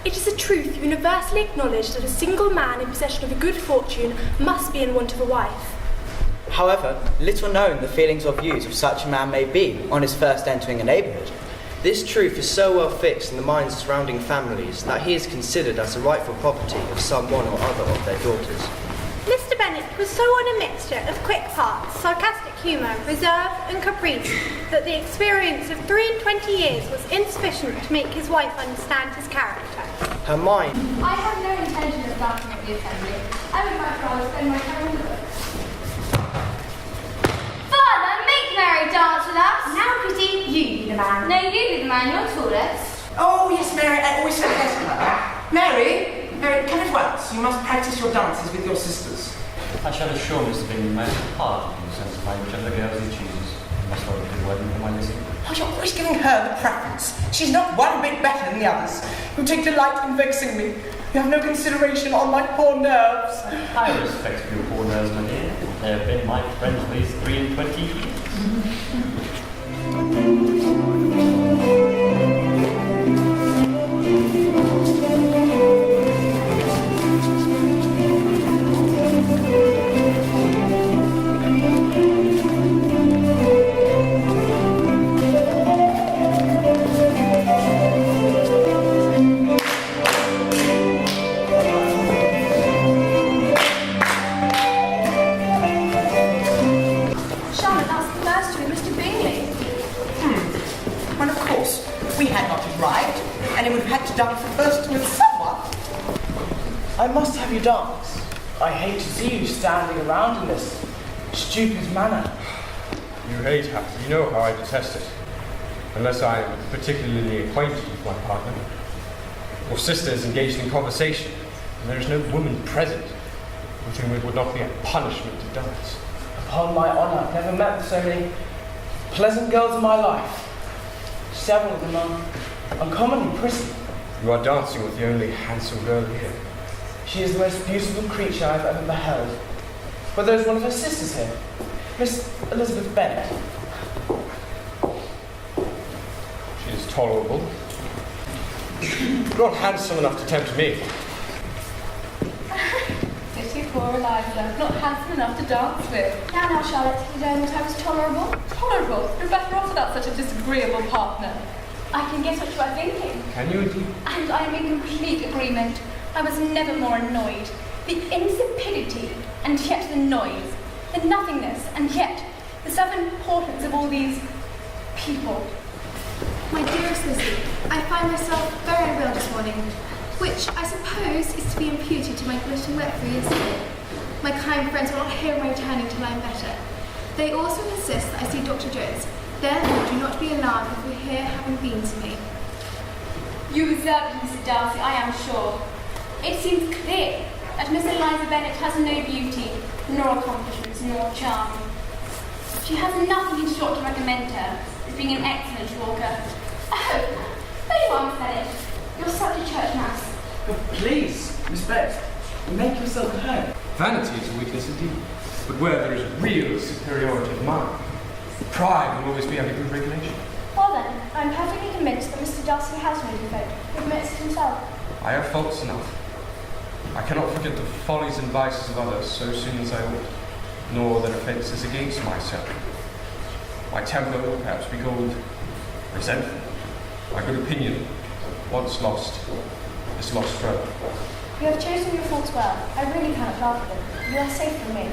It is a truth universally acknowledged that a single man in possession of a good fortune must be in want of a wife. However, little known the feelings or views of such a man may be on his first entering a neighbourhood. This truth is so well fixed in the minds of surrounding families that he is considered as the rightful property of some one or other of their daughters. Mr. Bennet was so on a mixture of quick parts, sarcastic humour, reserve and caprice that the experience of 23 years was insufficient to make his wife understand his character. Her mind... I have no intention of dancing at the assembly. I would much rather spend my time in the book. Father, make Mary dance with us! Now, Kitty, you be the man. No, you be the man, you're tallest. Oh, yes, Mary, I always forget her. Mary, come at once. You must practice your dances with your sisters. I shall assure Mr. Bingley my heart in the sense of whichever girls he chooses. I must not be working for my listening. Oh, you're always giving her the preference. She's not one bit better than the others. You take delight in vexing me. You have no consideration on my poor nerves. I respect your poor nerves, my dear. They have been my friends for these 23 years. I must have you dance. I hate to see you standing around in this stupid manner. You hate her. You know how I detest it. Unless I am particularly acquainted with my partner. Or sister is engaged in conversation, and there is no woman present with whom it would not be a punishment to dance. Upon my honour, I've never met with so many pleasant girls in my life. Several of them are uncommonly pretty. You are dancing with the only handsome girl here. She is the most beautiful creature I've ever beheld. But there's one of her sisters here, Miss Elizabeth Bennet. She is tolerable. Not handsome enough to tempt me. Pretty poor Eliza, not handsome enough to dance with. Now, Charlotte, you know that I was tolerable? Tolerable? You're better off without such a disagreeable partner. I can guess what you are thinking. Can you indeed? And I am in complete agreement. I was never more annoyed. The insipidity, and yet the noise. The nothingness, and yet the self-importance of all these people. My dearest Lizzie, I find myself very unwell this morning, which I suppose is to be imputed to my glutton wet for yesterday. My kind friends will not hear of my returning till I am better. They also insist that I see Dr. Jones. Therefore, do not be alarmed if you hear having been to me. You reserve it, Mr. Darcy, I am sure. It seems clear that Miss Eliza Bennet has no beauty, nor accomplishments, nor charm. She has nothing in short to recommend her as being an excellent walker. Oh, there you are, Miss Bennet. You're such a church mouse. But please, Miss Bennet, make yourself heard. Vanity is a weakness indeed, but where there is real superiority of mind, pride will always be under good regulation. Well then, I'm perfectly convinced that Mr. Darcy has no defect. He admits it himself. I have faults enough. I cannot forget the follies and vices of others so soon as I ought, nor their offences against myself. My temper will perhaps be called resentful. My good opinion, once lost, is lost forever. You have chosen your faults well. I really cannot laugh at them. You are safe from me.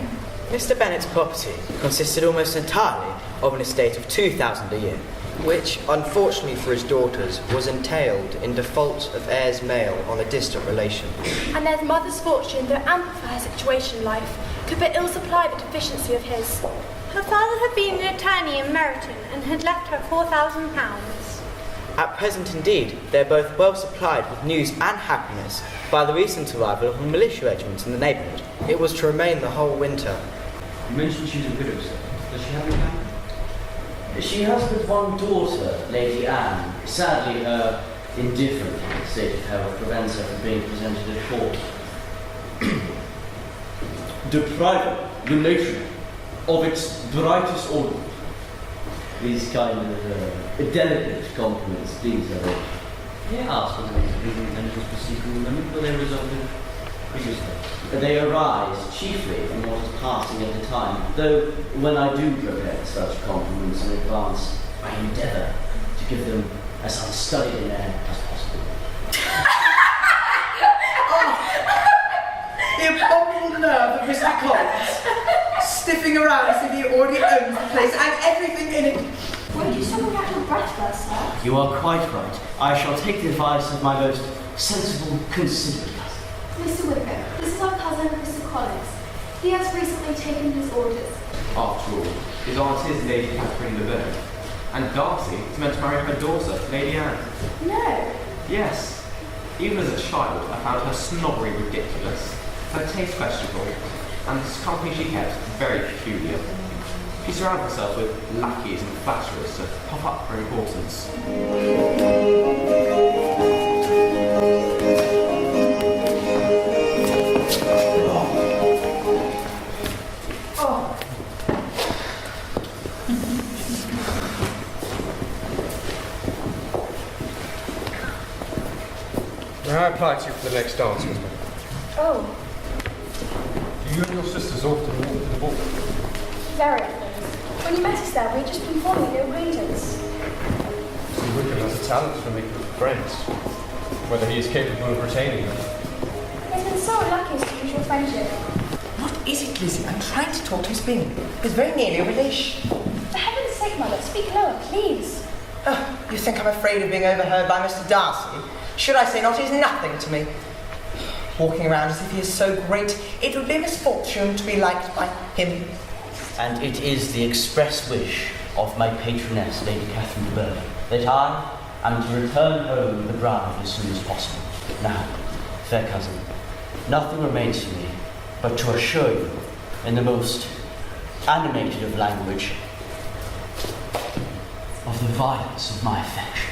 Mr. Bennet's property consisted almost entirely of an estate of 2,000 a year, which, unfortunately for his daughters, was entailed in default of heirs male on a distant relation. And their mother's fortune, though ample for her situation in life, could but ill supply the deficiency of his. Her father had been an attorney in Meryton and had left her £4,000. At present, indeed, they are both well supplied with news and happiness by the recent arrival of a militia regiment in the neighbourhood. It was to remain the whole winter. You mentioned she's a widow, sir. Does she have any family? She has but one daughter, Lady Anne. Sadly, her indifferent state of health prevents her from being presented at court. Depriving the nation of its brightest ornament. These kind of delicate compliments, these are they. May I ask whether these legal intentions for seeking women were they resulted previously? They arise chiefly from what is passing at the time, though when I do prepare such compliments in advance, I endeavour to give them as unstudied an air as possible. The abominable nerve of Mr. Collins, sniffing around as if he already owns the place and everything in it. Won't you suddenly catch your breath first, sir? You are quite right. I shall take the advice of my most sensible, considerate cousin. Mr. Whitcomb, this is our cousin, Mr. Collins. He has recently taken his orders. After all, his aunt is Lady Catherine de Bourgh, and Darcy is meant to marry her daughter, Lady Anne. No. Yes. Even as a child, I found her snobbery ridiculous, her taste questionable, and the company she kept very peculiar. She surrounded herself with lackeys and flatterers to puff up her importance. May I apply to you for the next dance with me? Oh, Do you and your sisters often walk to the ball? very often. When you met us there, we'd just been forming new acquaintance. Mr. Wickham has a talent for making friends. Whether he is capable of retaining them. He's been so unlucky as to lose your friendship. What is it, Lizzie? I'm trying to talk to his being. He's very nearly a relation. For heaven's sake, Mother, speak lower, please. Oh, you think I'm afraid of being overheard by Mr. Darcy? Should I say not, he's nothing to me. Walking around as if he is so great, it would be a misfortune to be liked by him. And it is the express wish of my patroness, Lady Catherine de Bourgh, that I am to return home with the bride as soon as possible. Now, fair cousin, nothing remains for me but to assure you, in the most animated of language, of the violence of my affection.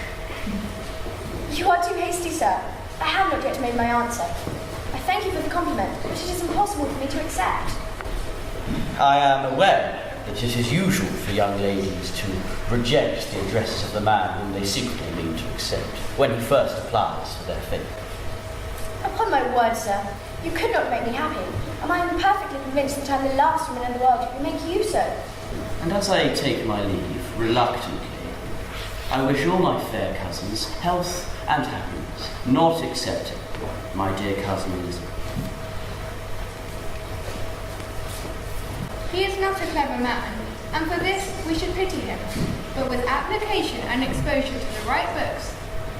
You are too hasty, sir. I have not yet made my answer. I thank you for the compliment, but it is impossible for me to accept. I am aware that it is usual for young ladies to reject the addresses of the man whom they secretly mean to accept when he first applies for their favour. Upon my word, sir, you could not make me happy, and I am perfectly convinced that I'm the last woman in the world who can make you so. And as I take my leave, reluctantly, I wish all my fair cousins health and happiness, not excepting my dear cousin Elizabeth. He is not a clever man, and for this we should pity him. But with application and exposure to the right books,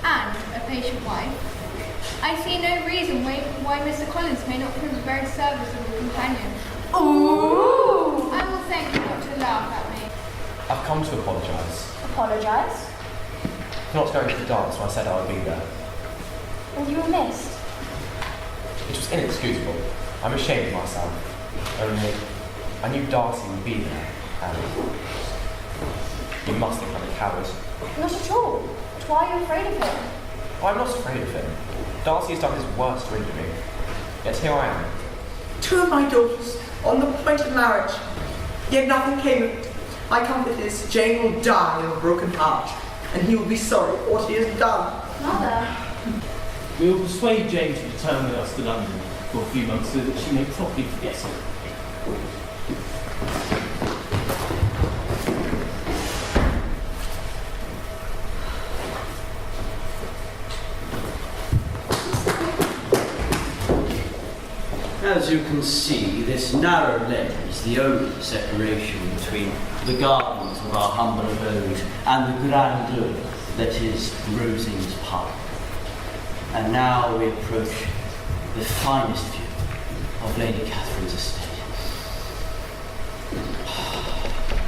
and a patient wife, I see no reason why Mr. Collins may not prove a very serviceable companion. Ooh! I will thank you not to laugh at me. I've come to apologise. Apologise? For not going to the dance when I said I would be there. And you were missed. It was inexcusable. I'm ashamed of myself. Only, I knew Darcy would be there, and you must think I'm a coward. Not at all. But why are you afraid of him? I'm not afraid of him. Darcy has done his worst to injure me. Yet here I am. Two of my daughters on the point of marriage. Yet nothing came of it. My comfort is Jane will die of a broken heart, and he will be sorry for what he has done. Mother. We will persuade Jane to return with us to London for a few months so that she may properly forget it. As you can see, this narrow lane is the only separation between the gardens of our humble abode and the grandeur that is Rosings Park. And now we approach the finest view of Lady Catherine's estate.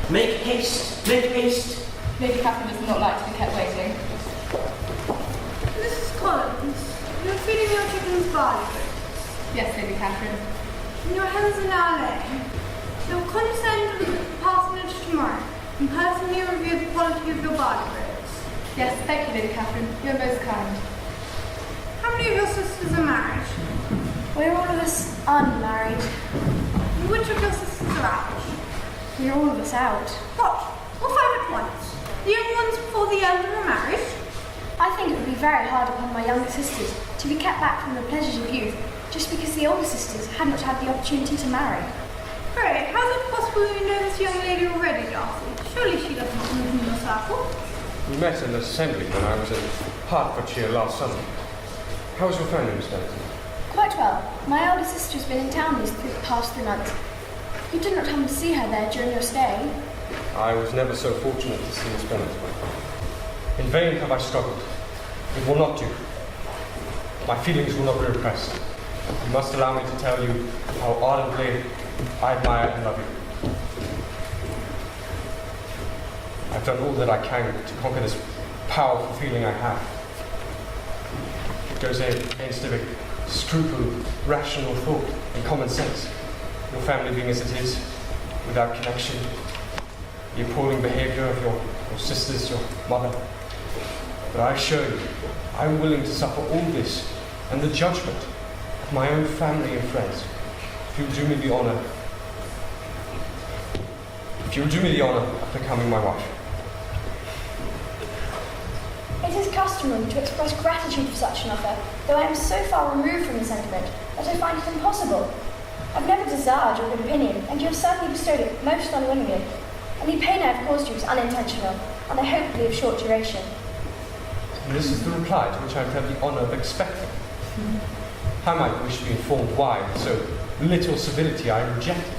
Make haste! Make haste! Lady Catherine does not like to be kept waiting. Mrs. Collins, you're feeding your chickens barley bread. Yes, Lady Catherine. And your hens are now laying. So condescend to visit the parsonage tomorrow and personally review the quality of your barley breads. Yes, thank you, Lady Catherine. You're most kind. How many of your sisters are married? We're all of us unmarried. And which of your sisters are out? We're all of us out. What? All five at once? The young ones before the elder are married? I think it would be very hard upon my younger sisters to be kept back from the pleasures of youth just because the older sisters had not had the opportunity to marry. Pray, how is it possible you know this young lady already, Darcy? Surely she does not move in your circle. We met in the assembly when I was in Hertfordshire last summer. How was your family, Miss Bennet? Quite well. My elder sister has been in town these past 3 months. You did not happen to see her there during your stay? I was never so fortunate to see Miss Bennet. In vain have I struggled. It will not do. My feelings will not be repressed. You must allow me to tell you how ardently I admire and love you. I've done all that I can to conquer this powerful feeling I have. It goes against every scruple, rational thought, and common sense. Your family being as it is, without connection, the appalling behaviour of your sisters, your mother. But I assure you, I am willing to suffer all this and the judgment of my own family and friends if you will do me the honour of becoming my wife. It is customary to express gratitude for such an offer, though I am so far removed from the sentiment that I find it impossible. I've never desired your good opinion, and you have certainly bestowed it most unwillingly. And the pain I have caused you is unintentional, and I hope to be of short duration. And this is the reply to which I have had the honour of expecting. How might you wish to be informed why, with so little civility, I rejected?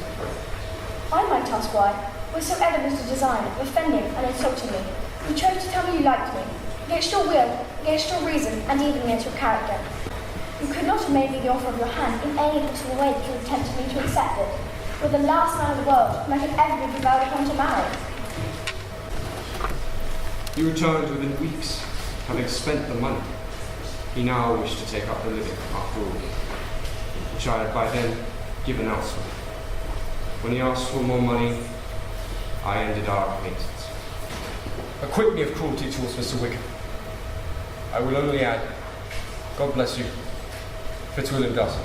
I might ask why, with so evident a design of offending and insulting me, you chose to tell me you liked me, against your will, against your reason, and even against your character. You could not have made me the offer of your hand in any possible way that you had tempted me to accept it. You were the last man in the world whom I could ever be prevailed upon to marry. You returned within weeks, having spent the money. He now wished to take up the living, after all, which I had by then given elsewhere. When he asked for more money, I ended our acquaintance. Acquit me of cruelty towards Mr. Wickham. I will only add, God bless you, Fitzwilliam Darcy.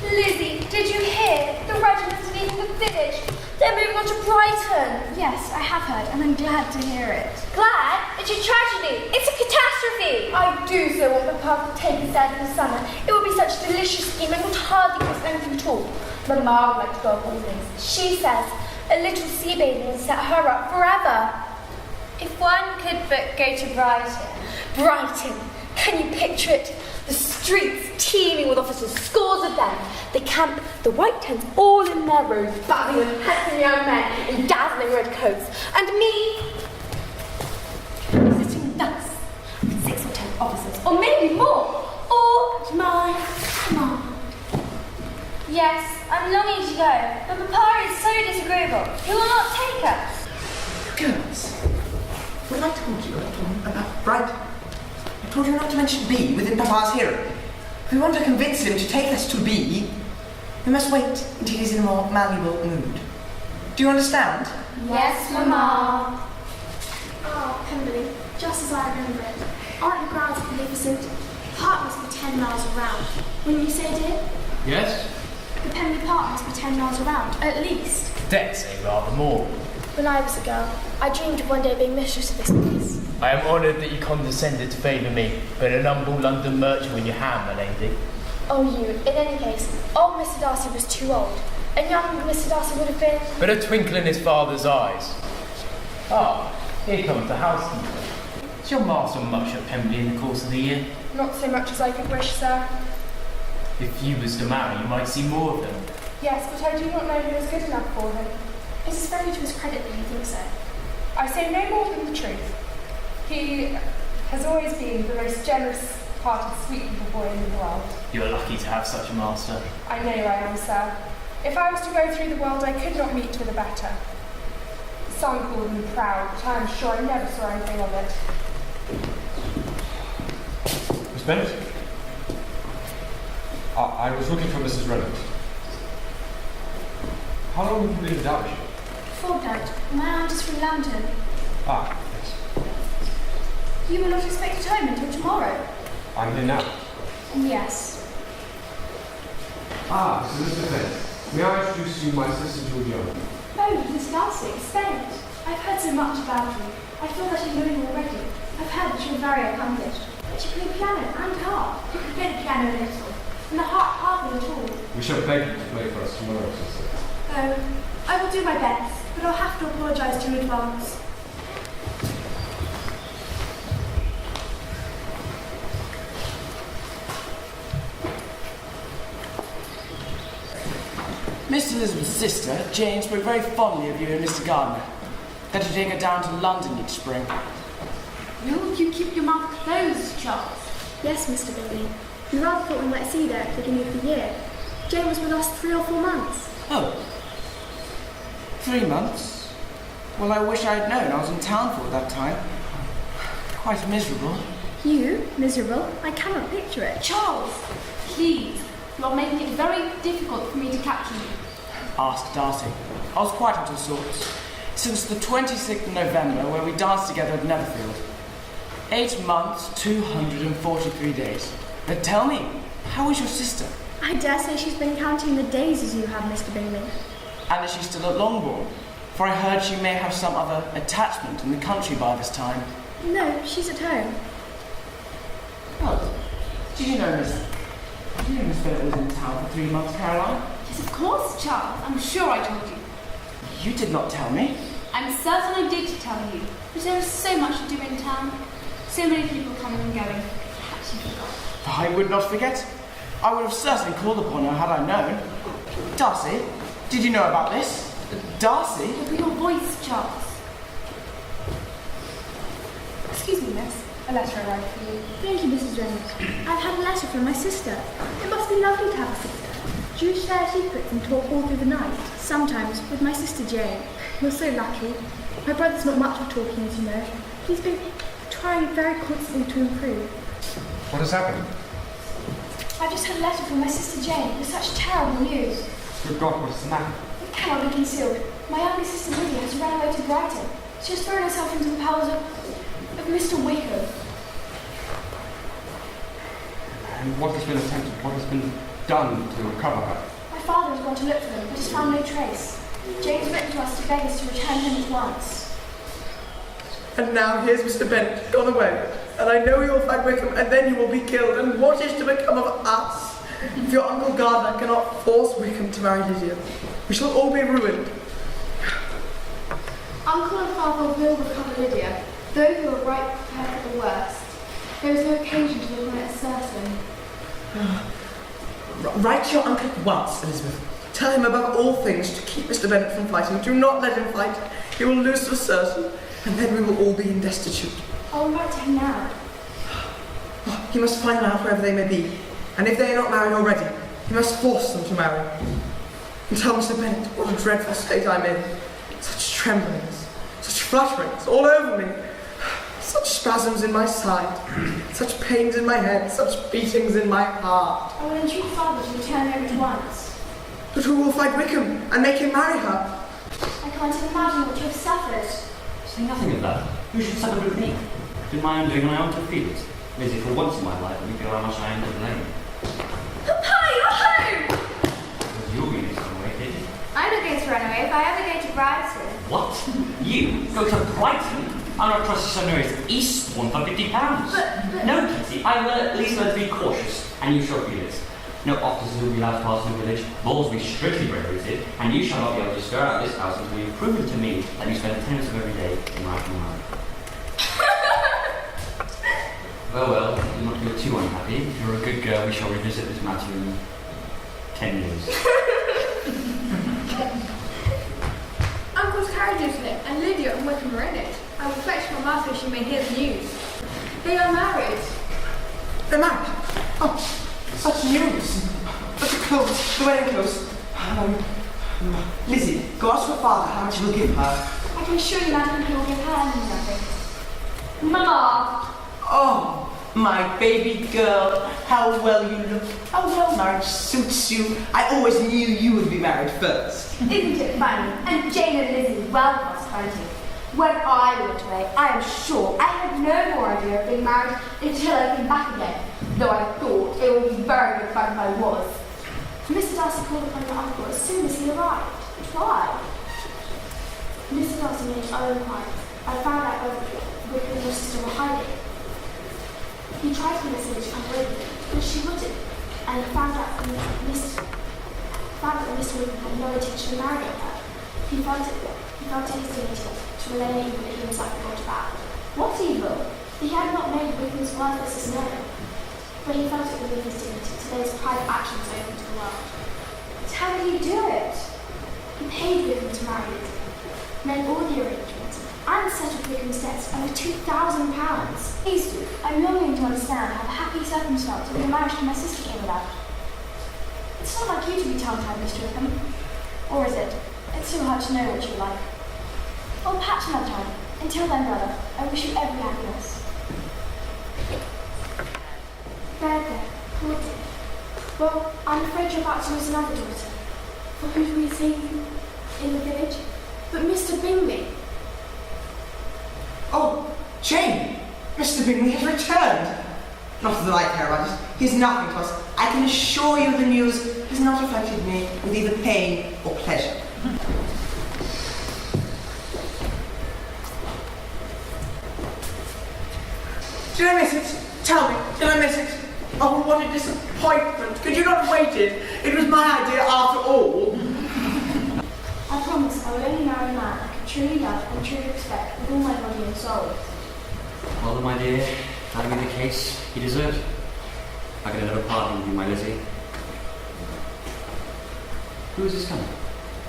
Lizzie, did you hear? The regiment is leaving the village. They're moving on to Brighton. Yes, I have heard, and I'm glad to hear it. Glad? It's a tragedy. It's a catastrophe. I do so want Papa to take us out in the summer. It would be such a delicious scheme and would hardly cost anything at all. But Ma would like to go up all things. She says a little sea bathing will set her up forever. If one could but go to Brighton. Brighton! Can you picture it? The streets teeming with officers, scores of them. They camp, the white tents all in their rows, buzzing with handsome young men in dazzling red coats. And me, sitting thus, with 6 or 10 officers, or maybe more, all at my command. Yes, I'm longing to go, but Papa is so disagreeable. He will not take us. Girls, what I told you about Brighton. I told you not to mention B within Papa's hearing. If we want to convince him to take us to B, we must wait until he's in a more malleable mood. Do you understand? Yes, Mamma. Oh, Pemberley, just as I remember it. Aren't the grounds magnificent? The park must be 10 miles around. Wouldn't you say, dear? Yes? The Pemberley Park must be 10 miles around, at least. Dare say rather more. When I was a girl, I dreamed of one day being mistress of this place. I am honoured that you condescended to favour me, but an humble London merchant in your hand, my lady. Oh, you. In any case, old Mr. Darcy was too old. And young Mr. Darcy would have been... But a twinkle in his father's eyes. Ah, here comes the housekeeper. Is your master much at Pemberley in the course of the year? Not so much as I could wish, sir. If you was to marry, you might see more of them. Yes, but I do not know who is good enough for him. It is very to his credit that you think so. I say no more than the truth. He has always been the most generous-hearted, sweet little boy in the world. You're lucky to have such a master. I know I am, sir. If I was to go through the world, I could not meet with a better. Some call him proud, but I am sure I never saw anything of it. Miss Bennet? I was looking for Mrs. Reynolds. How long have you been in Derbyshire? Fortnight. My aunt is from London. Ah, yes. You will not expect home until tomorrow. I'm here now. Yes. Ah, so this is the thing. May I introduce you my sister Georgiana? Oh, Miss Darcy, explain it. I've heard so much about you. I feel that I know you already. I've heard that you're very accomplished. That you play piano and harp. You can play the piano a little, and the harp hardly at all. We shall beg you to play for us tomorrow, sister. Oh, I will do my best, but I'll have to apologise to you in advance. Miss Elizabeth's sister, Jane, spoke very fondly of you and Mr. Gardiner. That you take her down to London each spring. Will you keep your mouth closed, Charles? Yes, Mr. Bingley. We rather thought we might see you there at the beginning of the year. Jane was with us 3 or 4 months. Oh. 3 months? Well, I wish I had known. I was in town for it that time. Quite miserable. You? Miserable? I cannot picture it. Charles, please. You are making it very difficult for me to capture you. Ask Darcy. I was quite out of sorts. Since the 26th of November, where we danced together at Netherfield. 8 months, 243 days. But tell me, how is your sister? I dare say she's been counting the days as you have, Mr. Bingley. And is she still at Longbourn? For I heard she may have some other attachment in the country by this time. No, she's at home. Oh, did you know Miss Philip was in town for 3 months, Caroline? Yes, of course, Charles. I'm sure I told you. You did not tell me. I'm certain I did tell you. But there is so much to do in town. So many people coming and going. Perhaps you forgot. I would not forget. I would have certainly called upon her had I known. Darcy, did you know about this? Darcy? Look at your voice, Charles. Excuse me, miss. A letter arrived for you. Thank you, Mrs. Reynolds. I've had a letter from my sister. It must be lovely to have a sister. Do you share secrets and talk all through the night? Sometimes, with my sister Jane. You're so lucky. My brother's not much of talking, as you know. He's been trying very constantly to improve. What has happened? I've just had a letter from my sister Jane with such terrible news. Good God, what is the matter? It cannot be concealed. My younger sister Lydia has run away to Brighton. She has thrown herself into the powers of Mr. Wickham. And what has been attempted? What has been done to recover her? My father has gone to look for them, but has found no trace. Jane's written to us to beg us to return him at once. And now here's Mr. Bennet gone away. And I know you'll find Wickham, and then you will be killed. And what is to become of us? If your Uncle Gardiner cannot force Wickham to marry Lydia, we shall all be ruined. Uncle and Father will recover Lydia, though you are right prepared for the worst. There is no occasion to look on it as certain. Write to your uncle at once, Elizabeth. Tell him above all things to keep Mr. Bennet from fighting. Do not let him fight. He will lose for certain, and then we will all be in destitute. I'll write to him now. He must find them out wherever they may be, and if they are not married already, he must force them to marry. And tell Mr. Bennet what a dreadful state I'm in. Such tremblings, such flutterings all over me, such spasms in my side, such pains in my head, such beatings in my heart. I will entreat Father to return home at once. But who will find Wickham and make him marry her? I can't imagine what you have suffered. Say nothing of that. You should suffer with me. Do my own doing, and I ought to feel it. Lizzie, for once in my life, let me feel how much I am to blame. Papa, you're home! Because you're going to run away, did you? I'm not going to run away if I ever go to Brighton. What? You? Go to Brighton? I'm not trusting so near as Eastbourne for £50. But... No, Kitty, I will at least learn to be cautious, and you shall feel it. No officers will be allowed to pass in the village, balls will be strictly regulated, and you shall not be able to stir out of this house until you've proven to me that you spend 10 minutes of every day in right and mind. Well, do not feel too unhappy. If you're a good girl, we shall revisit this matter in 10 years. Uncle's carriage is in it, and Lydia and Wickham are in it. I will fetch my mother so she may hear the news. They are married. They're married? Oh, such news. But the clothes, the wedding clothes. Lizzie, go ask your father how much he will give her. I can assure you, madam, he will give her nothing. Mamma! Oh, my baby girl, how well you look. How well marriage suits you. I always knew you would be married first. Isn't it funny? And Jane and Lizzie well past 20. When I went away, I am sure I had no more idea of being married until I came back again, though I thought it would be very good fun if I was. Mr. Darcy called upon your uncle as soon as he arrived. But why? Mr. Darcy made our inquiries. I found out whether Wickham and your sister were hiding. He tried to convince her to come away with him, but she wouldn't. And he found out that Mr. Wickham had no intention of marrying her. He felt it his duty to relay an evil that he himself brought about. What evil? He had not made Wickham's worthlessness known, but he felt it within his dignity to lay his private actions open to the world. How did he do it? He paid Wickham to marry Lizzie, made all the arrangements, and settled Wickham's debts over £2,000. Please do. I'm longing to understand how the happy circumstance of your marriage to my sister came about. It's not like you to be tongue-tied, Mr. Wickham. Or is it? It's too hard to know what you like. Well, perhaps another time. Until then, brother, I wish you every happiness. There, poor dear. Well, I'm afraid you're about to lose another daughter. For whose reason in the village? But Mr. Bingley. Oh, Jane! Mr. Bingley has returned. Not that I care about it. He's nothing to us. I can assure you the news has not affected me with either pain or pleasure. Did I miss it? Tell me, did I miss it? Oh, what a disappointment. Could you not have waited? It was my idea after all. I promise I will only marry a man I can truly love and truly respect with all my body and soul. Well, my dear, that being the case, you deserve it. I can never pardon you, my Lizzie. Who is this coming?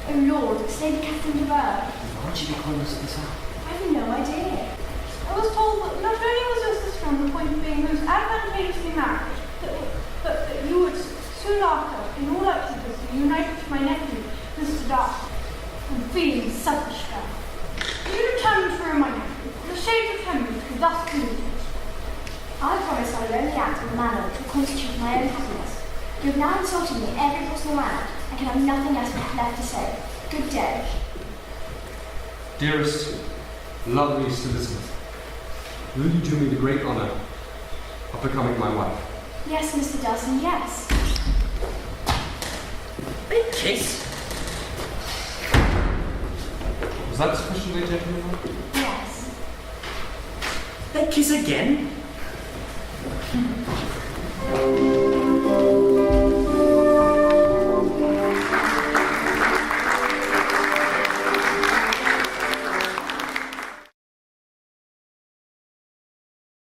Oh Lord, it's Lady Catherine de Bourgh. Why would she be calling us at this hour? I have no idea. I was told that not only was your sister on the point of being most advantageously married, but that you would soon after, in all likelihood, be united to my nephew, Mr. Darcy. I'm feeling selfish now. You determined to ruin my nephew, the shades of Henry could thus communicate. I promise I will only act in a manner which will constitute my own happiness. You have now insulted me in every possible manner. I can have nothing else left to say. Good day. Dearest, loveliest Elizabeth, will you do me the great honour of becoming my wife? Yes, Mr. Darcy, yes. Big kiss. Was that sufficiently gentlemanlike? Yes. They kiss again?